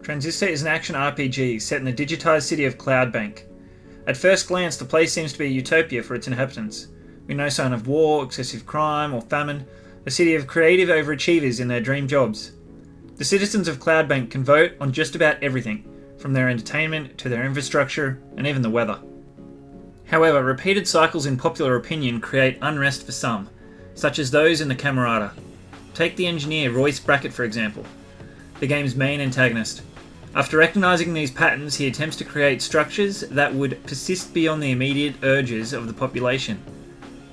Transistor is an action RPG set in the digitized city of Cloudbank. At first glance, the place seems to be a utopia for its inhabitants, with no sign of war, excessive crime, or famine, a city of creative overachievers in their dream jobs. The citizens of Cloudbank can vote on just about everything, from their entertainment to their infrastructure, and even the weather. However, repeated cycles in popular opinion create unrest for some, such as those in the Camerata. Take the engineer Royce Brackett for example, the game's main antagonist. After recognising these patterns, he attempts to create structures that would persist beyond the immediate urges of the population.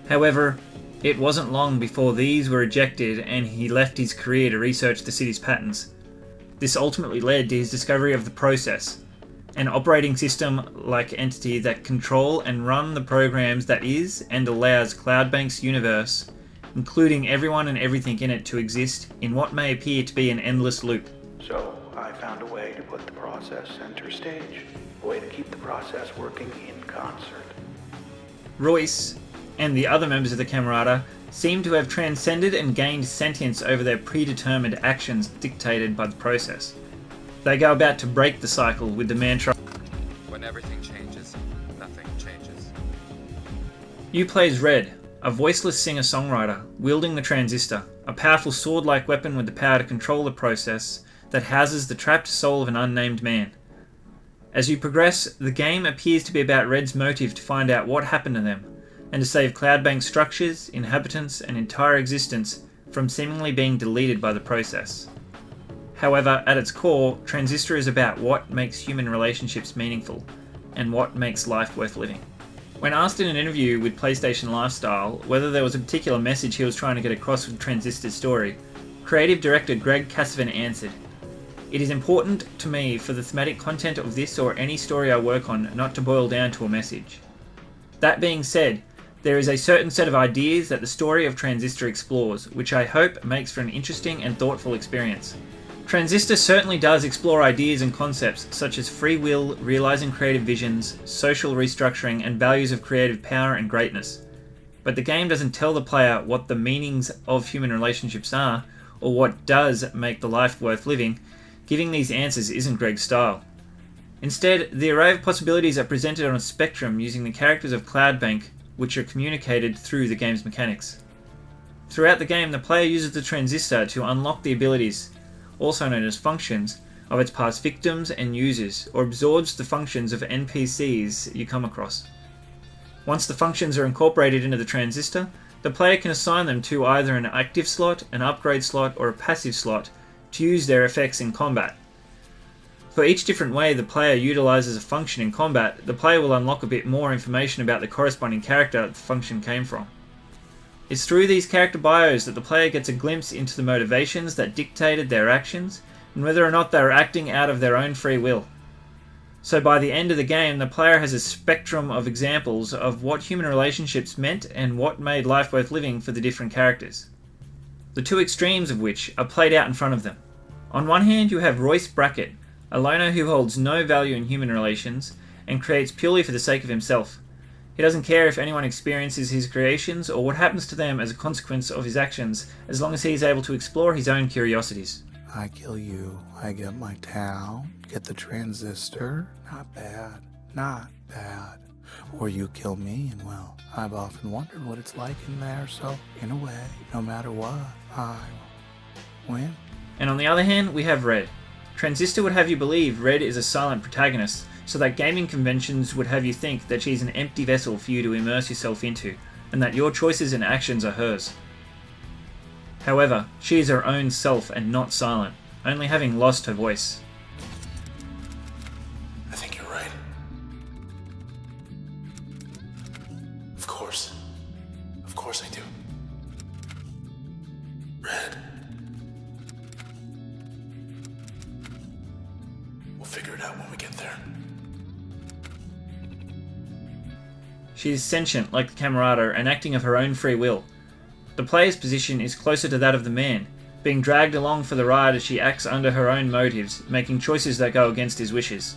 However, it wasn't long before these were rejected and he left his career to research the city's patterns. This ultimately led to his discovery of the process, an operating system-like entity that control and run the programs that is and allows Cloudbank's universe, including everyone and everything in it, to exist in what may appear to be an endless loop. So, I found a way to put the process center stage, a way to keep the process working in concert. Royce and the other members of the Camerata seem to have transcended and gained sentience over their predetermined actions dictated by the process. They go about to break the cycle with the mantra, "When everything changes, nothing changes." You play as Red, a voiceless singer-songwriter wielding the Transistor, a powerful sword-like weapon with the power to control the process that houses the trapped soul of an unnamed man. As you progress, the game appears to be about Red's motive to find out what happened to them, and to save Cloudbank's structures, inhabitants, and entire existence from seemingly being deleted by the process. However, at its core, Transistor is about what makes human relationships meaningful, and what makes life worth living. When asked in an interview with PlayStation Lifestyle whether there was a particular message he was trying to get across with Transistor's story, creative director Greg Cassavin answered, "It is important to me for the thematic content of this or any story I work on not to boil down to a message. That being said, there is a certain set of ideas that the story of Transistor explores, which I hope makes for an interesting and thoughtful experience. Transistor certainly does explore ideas and concepts such as free will, realizing creative visions, social restructuring, and values of creative power and greatness. But the game doesn't tell the player what the meanings of human relationships are, or what does make the life worth living. Giving these answers isn't Greg's style. Instead, the array of possibilities are presented on a spectrum using the characters of Cloudbank, which are communicated through the game's mechanics. Throughout the game, the player uses the Transistor to unlock the abilities, also known as functions, of its past victims and users, or absorbs the functions of NPCs you come across. Once the functions are incorporated into the Transistor, the player can assign them to either an active slot, an upgrade slot, or a passive slot to use their effects in combat. For each different way the player utilizes a function in combat, the player will unlock a bit more information about the corresponding character the function came from. It's through these character bios that the player gets a glimpse into the motivations that dictated their actions, and whether or not they are acting out of their own free will. So by the end of the game, the player has a spectrum of examples of what human relationships meant and what made life worth living for the different characters. The two extremes of which are played out in front of them. On one hand, you have Royce Brackett, a loner who holds no value in human relations and creates purely for the sake of himself. He doesn't care if anyone experiences his creations or what happens to them as a consequence of his actions, as long as he is able to explore his own curiosities. I kill you, I get my town, get the Transistor, not bad, not bad. Or you kill me, and well, I've often wondered what it's like in there, so in a way, no matter what, I win. And on the other hand, we have Red. Transistor would have you believe Red is a silent protagonist, so that gaming conventions would have you think that she's an empty vessel for you to immerse yourself into, and that your choices and actions are hers. However, she is her own self and not silent, only having lost her voice. I think you're right. Of course. Of course I do. Red. We'll figure it out when we get there. She is sentient like the Camerata and acting of her own free will. The player's position is closer to that of the man, being dragged along for the ride as she acts under her own motives, making choices that go against his wishes.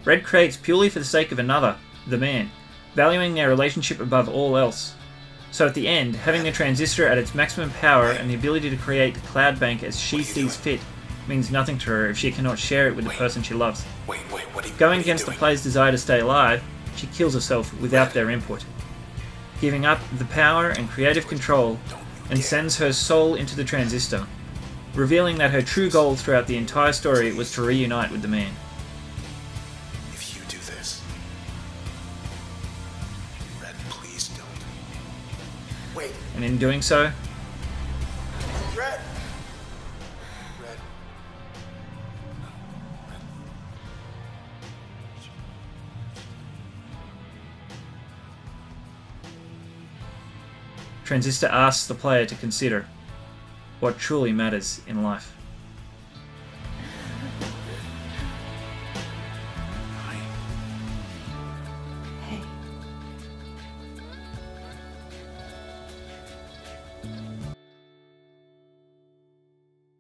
Red creates purely for the sake of another, the man, valuing their relationship above all else. So at the end, having the Transistor at its maximum power and the ability to create Cloudbank as she sees fit, means nothing to her if she cannot share it with the person she loves. Wait, what are you Going against the player's desire to stay alive, she kills herself without their input, giving up the power and creative control, and sends her soul into the transistor, revealing that her true goal throughout the entire story was to reunite with the man. If you do this, Red, please don't. Wait, And in doing so, Red. Transistor asks the player to consider what truly matters in life.